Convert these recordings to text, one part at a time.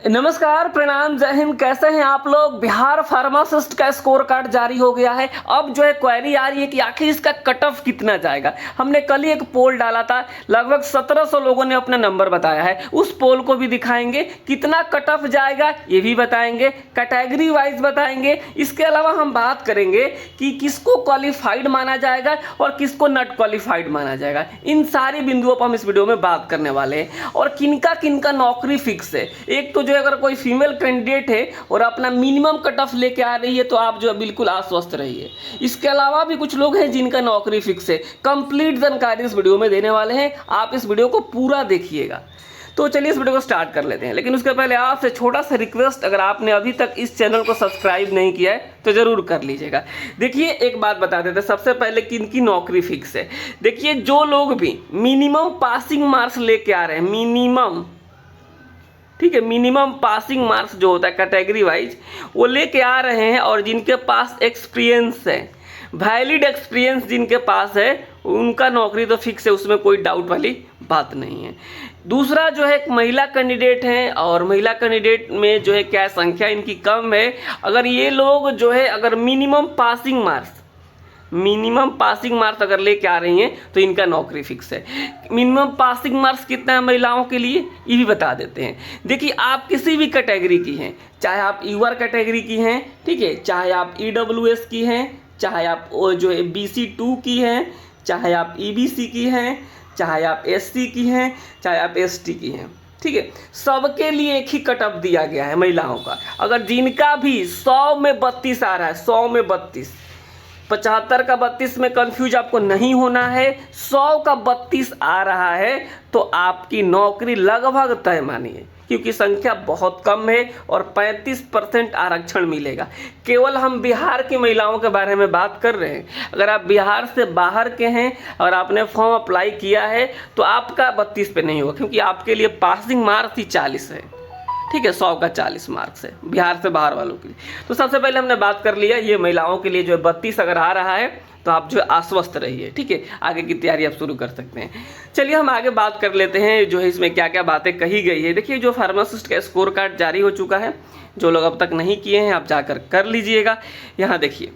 नमस्कार, प्रणाम, जय हिंद। कैसे हैं आप लोग। बिहार फार्मासिस्ट का स्कोर कार्ड जारी हो गया है। अब जो है क्वेरी आ रही है कि आखिर इसका कट ऑफ कितना जाएगा। हमने कल ही एक पोल डाला था, लगभग 1700 लोगों ने अपना नंबर बताया है। उस पोल को भी दिखाएंगे, कितना कट ऑफ जाएगा ये भी बताएंगे, कैटेगरी वाइज बताएंगे। इसके अलावा हम बात करेंगे कि किसको क्वालिफाइड माना जाएगा और किसको नॉट क्वालिफाइड माना जाएगा। इन सारी बिंदुओं पर हम इस वीडियो में बात करने वाले हैं और किनका किनका नौकरी फिक्स है। एक तो जो अगर कोई फीमेल कैंडिडेट है और अपना मिनिमम कट ऑफ लेके आ रही है तो आप जो है बिल्कुल आश्वस्त रहिए। इसके अलावा भी कुछ लोग हैं जिनका नौकरी फिक्स है। कंप्लीट जानकारी इस वीडियो में देने वाले हैं, आप इस वीडियो को पूरा देखिएगा। तो चलिए इस वीडियो को स्टार्ट कर लेते हैं, लेकिन उसके पहले आपसे छोटा सा रिक्वेस्ट, अगर आपने अभी तक इस चैनल को सब्सक्राइब नहीं किया है तो ज़रूर कर लीजिएगा। देखिए एक बात बता देते हैं, सबसे पहले किनकी नौकरी फिक्स है। देखिए जो लोग भी मिनिमम पासिंग मार्क्स लेके आ रहे हैं, मिनिमम, ठीक है, मिनिमम पासिंग मार्क्स जो होता है कैटेगरी वाइज वो लेके आ रहे हैं और जिनके पास एक्सपीरियंस है, वैलिड एक्सपीरियंस जिनके पास है, उनका नौकरी तो फिक्स है, उसमें कोई डाउट वाली बात नहीं है। दूसरा जो है एक महिला कैंडिडेट हैं और महिला कैंडिडेट में जो है क्या संख्या इनकी कम है। अगर ये लोग जो है अगर मिनिमम पासिंग मार्क्स अगर लेके आ रही हैं तो इनका नौकरी फिक्स है। मिनिमम पासिंग मार्क्स कितना है महिलाओं के लिए ये भी बता देते हैं। देखिए आप किसी भी कैटेगरी की हैं, चाहे आप यूआर कैटेगरी की हैं, ठीक है, चाहे आप ईडब्ल्यूएस की हैं, चाहे आप जो है BC2 की हैं, चाहे आप EBC की हैं, चाहे आप SC की हैं, चाहे आप ST की हैं, ठीक है, सबके लिए एक ही कट ऑफ दिया गया है महिलाओं का। अगर जिनका भी 100 में 32 आ रहा है, 100 में 32, 75 का 32 में कंफ्यूज आपको नहीं होना है, 100 का 32 आ रहा है तो आपकी नौकरी लगभग तय मानिए, क्योंकि संख्या बहुत कम है और 35% आरक्षण मिलेगा। केवल हम बिहार की महिलाओं के बारे में बात कर रहे हैं। अगर आप बिहार से बाहर के हैं और आपने फॉर्म अप्लाई किया है तो आपका 32 पे नहीं होगा, क्योंकि आपके लिए पासिंग मार्क्स ही 40 है, ठीक है, 100 का 40 मार्क्स है बिहार से बाहर वालों के लिए। तो सबसे पहले हमने बात कर लिया, ये महिलाओं के लिए जो है 32 अगर आ रहा है तो आप जो है आश्वस्त रहिए, ठीक है, आगे की तैयारी आप शुरू कर सकते हैं। चलिए हम आगे बात कर लेते हैं जो है इसमें क्या क्या बातें कही गई है। देखिए जो फार्मासिस्ट का स्कोर कार्ड जारी हो चुका है, जो लोग अब तक नहीं किए हैं आप जाकर कर लीजिएगा। यहाँ देखिए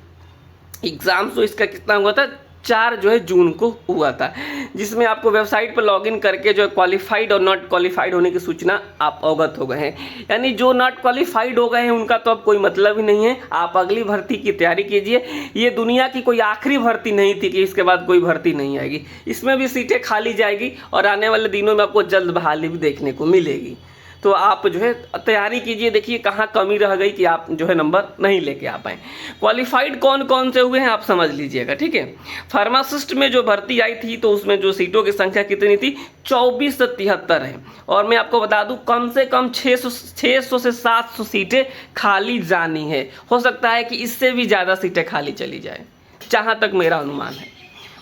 एग्ज़ाम तो इसका कितना हुआ था, 4 जो है जून को हुआ था, जिसमें आपको वेबसाइट पर लॉगिन करके जो है क्वालिफाइड और नॉट क्वालिफाइड होने की सूचना आप अवगत हो गए हैं। यानी जो नॉट क्वालिफाइड हो गए हैं उनका तो अब कोई मतलब ही नहीं है, आप अगली भर्ती की तैयारी कीजिए। ये दुनिया की कोई आखिरी भर्ती नहीं थी कि इसके बाद कोई भर्ती नहीं आएगी, इसमें भी सीटें खाली जाएगी और आने वाले दिनों में आपको जल्द बहाली भी देखने को मिलेगी। तो आप जो है तैयारी कीजिए, देखिए कहाँ कमी रह गई कि आप जो है नंबर नहीं लेके आ पाए। क्वालिफाइड कौन कौन से हुए हैं आप समझ लीजिएगा, ठीक है। फार्मासिस्ट में जो भर्ती आई थी तो उसमें जो सीटों की संख्या कितनी थी, 24 से 73 है। और मैं आपको बता दूं कम से कम 600 से 700 सीटें खाली जानी है। हो सकता है कि इससे भी ज़्यादा सीटें खाली चली जाए, जहाँ तक मेरा अनुमान है।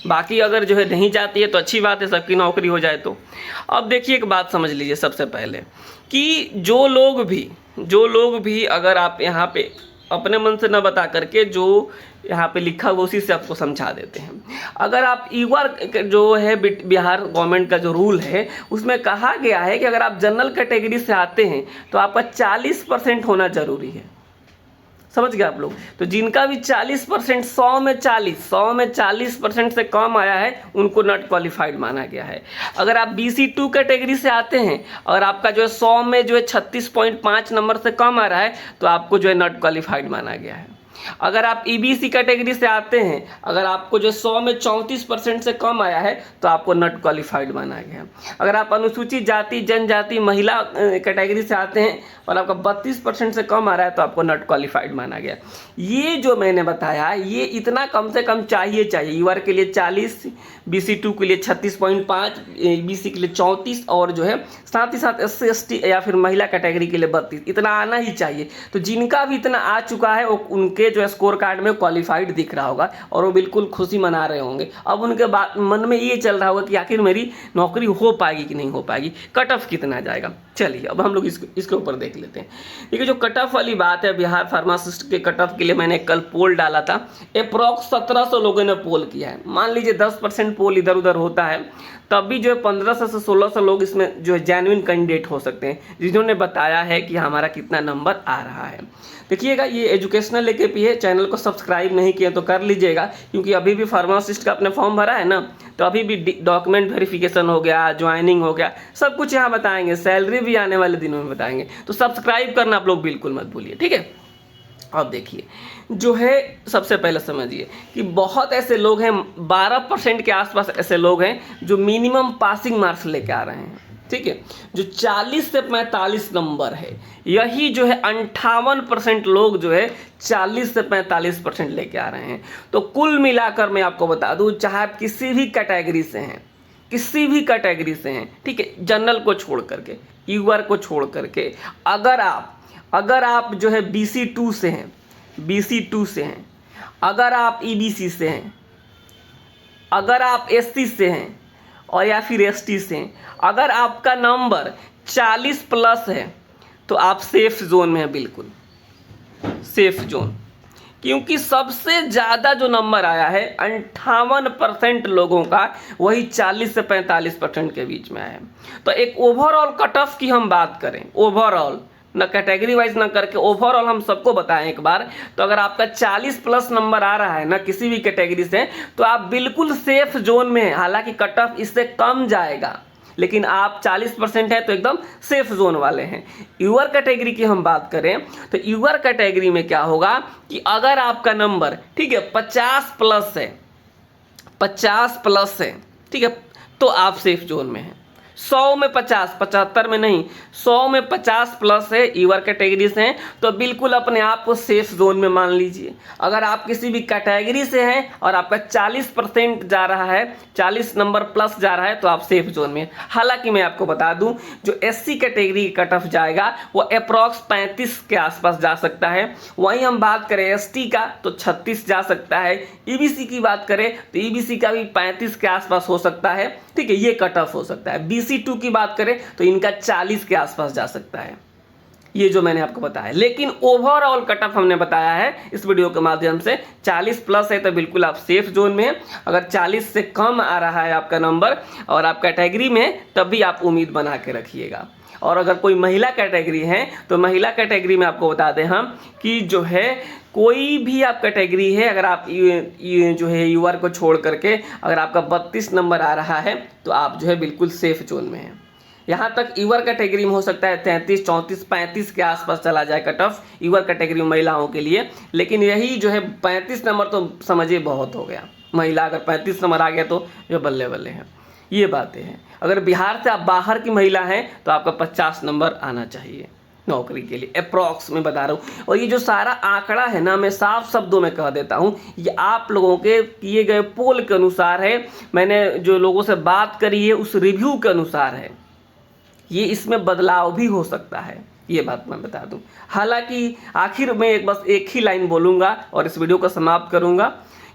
बाकी अगर जो है नहीं जाती है तो अच्छी बात है, सबकी नौकरी हो जाए तो। अब देखिए एक बात समझ लीजिए सबसे पहले कि जो लोग भी अगर आप यहाँ पे अपने मन से न बता करके जो यहाँ पे लिखा हुआ उसी से आपको समझा देते हैं। अगर आप ईवर जो है बिहार गवर्नमेंट का जो रूल है उसमें कहा गया है कि अगर आप जनरल कैटेगरी से आते हैं तो आपका 40% होना जरूरी है। समझ गए आप लोग। तो जिनका भी 40%, 100 में 40% से कम आया है उनको नॉट क्वालिफाइड माना गया है। अगर आप BC2 कैटेगरी से आते हैं और आपका जो है 100 में जो है 36.5 नंबर से कम आ रहा है तो आपको जो है नॉट क्वालिफाइड माना गया है। अगर आप EBC कैटेगरी से आते हैं, अगर आपको जो 100 में 34% से कम आया है तो आपको नॉट क्वालिफाइड माना गया। अगर आप अनुसूचित जाति जनजाति महिला कैटेगरी से आते हैं और आपका 32% से कम आ रहा है तो आपको नॉट क्वालिफाइड माना गया। ये जो मैंने बताया ये इतना कम से कम चाहिए यूआर के लिए 40, BC2 के लिए 36.5, EBC के लिए 34 और जो है साथ ही साथ SC ST या फिर महिला कैटेगरी के लिए 32, इतना आना ही चाहिए। तो जिनका भी इतना आ चुका है वो उनके जो स्कोर कार्ड में क्वालिफाइड दिख रहा होगा और वो बिल्कुल खुशी मना रहे होंगे। अब उनके मन में ये चल रहा होगा कि आखिर मेरी नौकरी हो पाएगी कि नहीं हो पाएगी, कट ऑफ कितना जाएगा। चलिए अब हम लोग इसके ऊपर देख लेते हैं। देखिए जो कट ऑफ वाली बात है, बिहार फार्मासिस्ट के कट ऑफ के लिए मैंने कल पोल डाला था, अप्रॉक्स 1700 लोगों ने पोल किया है। मान लीजिए 10% पोल इधर उधर होता है तब भी जो है 1500 से 1600 लोग इसमें जो है जेन्युइन कैंडिडेट हो सकते हैं, जिन्होंने बताया है कि हमारा कितना नंबर आ रहा है। देखिएगा, ये एजुकेशनल लेके भी है। चैनल को सब्सक्राइब नहीं किया तो कर लीजिएगा, क्योंकि अभी भी फार्मासिस्ट का अपने फॉर्म भरा है ना, तो अभी भी डॉक्यूमेंट वेरिफिकेशन हो गया, ज्वाइनिंग हो गया, सब कुछ यहाँ बताएंगे, सैलरी भी आने वाले दिनों में बताएंगे। तो सब्सक्राइब करना आप लोग बिल्कुल मत भूलिए, ठीक है। अब देखिए, जो है सबसे पहले समझिए कि बहुत ऐसे लोग हैं, 12% के आसपास ऐसे लोग हैं जो मिनिमम पासिंग मार्क्स लेके आ रहे हैं, ठीक है। जो 40 से 45 नंबर है, यही जो है 58% लोग जो है 40 से 45% लेके आ रहे हैं। तो कुल मिलाकर मैं आपको बता दूं, चाहे आप किसी भी कैटेगरी से हैं, किसी भी कैटेगरी से हैं, ठीक है, जनरल को छोड़ करके, यूआर को छोड़ करके, अगर आप जो है BC2 से हैं, BC2 से हैं, अगर आप EBC से हैं, अगर आप SC से हैं और या फिर ST से हैं, अगर आपका नंबर 40 प्लस है तो आप सेफ जोन में हैं, बिल्कुल सेफ जोन। क्योंकि सबसे ज़्यादा जो नंबर आया है 58% लोगों का, वही 40 से 45% के बीच में आया है। तो एक ओवरऑल कट ऑफ की हम बात करें, ओवरऑल ना कैटेगरी वाइज ना करके, ओवरऑल हम सबको बताएं एक बार, तो अगर आपका 40 प्लस नंबर आ रहा है ना किसी भी कैटेगरी से, तो आप बिल्कुल सेफ जोन में हैं। हालांकि कट ऑफ इससे कम जाएगा, लेकिन आप 40% है तो एकदम सेफ जोन वाले हैं। यूआर कैटेगरी की हम बात करें तो यूआर कैटेगरी में क्या होगा कि अगर आपका नंबर, ठीक है, 50 प्लस है, 50 प्लस है, ठीक है, तो आप सेफ जोन में हैं। 100 में 50, 75 में नहीं, 100 में 50 प्लस है, यूआर कैटेगरी से हैं, तो बिल्कुल अपने आप को सेफ जोन में मान लीजिए। अगर आप किसी भी कैटेगरी से हैं और आपका 40% जा रहा है, 40 नंबर प्लस जा रहा है, तो आप सेफ जोन में। हालांकि मैं आपको बता दूं, जो SC कैटेगरी की कट ऑफ जाएगा वो अप्रॉक्स 35 के आसपास जा सकता है। वहीं हम बात करें ST का तो 36 जा सकता है। EBC की बात करें तो EBC का भी 35 के आसपास हो सकता है, ठीक है, ये कट ऑफ हो सकता है। BC2 की बात करें तो इनका 40 के आसपास जा सकता है, ये जो मैंने आपको बताया। लेकिन ओवरऑल कट ऑफ हमने बताया है इस वीडियो के माध्यम से, 40 प्लस है तो बिल्कुल आप सेफ जोन में हैं। अगर 40 से कम आ रहा है आपका नंबर और आप कैटेगरी में, तब भी आप उम्मीद बना के रखिएगा। और अगर कोई महिला कैटेगरी है तो महिला कैटेगरी में आपको बता दें हम कि जो है कोई भी आप कैटेगरी है, अगर आप जो है यूआर को छोड़ करके अगर आपका 32 नंबर आ रहा है तो आप जो है बिल्कुल सेफ जोन में हैं। यहाँ तक यूआर कैटेगरी में हो सकता है 33, 34, 35 के आसपास चला जाए कट ऑफ यूआर कैटेगरी में महिलाओं के लिए। लेकिन यही जो है 35 नंबर तो समझिए बहुत हो गया। महिला अगर 35 नंबर आ गया तो जो बल्ले बल्ले हैं, ये बातें हैं। अगर बिहार से आप बाहर की महिला हैं तो आपका 50 नंबर आना चाहिए नौकरी के लिए, अप्रॉक्स में बता रहा हूँ। और ये जो सारा आंकड़ा है ना, मैं साफ शब्दों में कह देता हूँ, ये आप लोगों के किए गए पोल के अनुसार है। मैंने जो लोगों से बात करी है उस रिव्यू के अनुसार है। ये इसमें बदलाव भी हो सकता है, ये बात मैं बता दूं। हालांकि आखिर में बस एक ही लाइन बोलूँगा और इस वीडियो को समाप्त करूँगा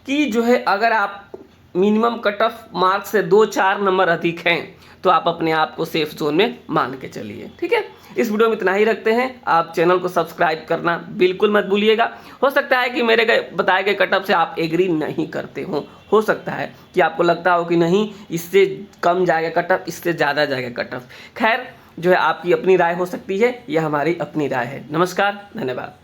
कि जो है अगर आप मिनिमम कट ऑफ मार्क्स से 2-4 नंबर अधिक हैं तो आप अपने आप को सेफ जोन में मान के चलिए, ठीक है। इस वीडियो में इतना ही रखते हैं। आप चैनल को सब्सक्राइब करना बिल्कुल मत भूलिएगा। हो सकता है कि मेरे बताए गए कट ऑफ से आप एग्री नहीं करते हो सकता है कि आपको लगता हो कि नहीं इससे कम जाएगा कट ऑफ, इससे ज़्यादा जाएगा कट ऑफ। खैर, जो है आपकी अपनी राय हो सकती है, यह हमारी अपनी राय है। नमस्कार, धन्यवाद।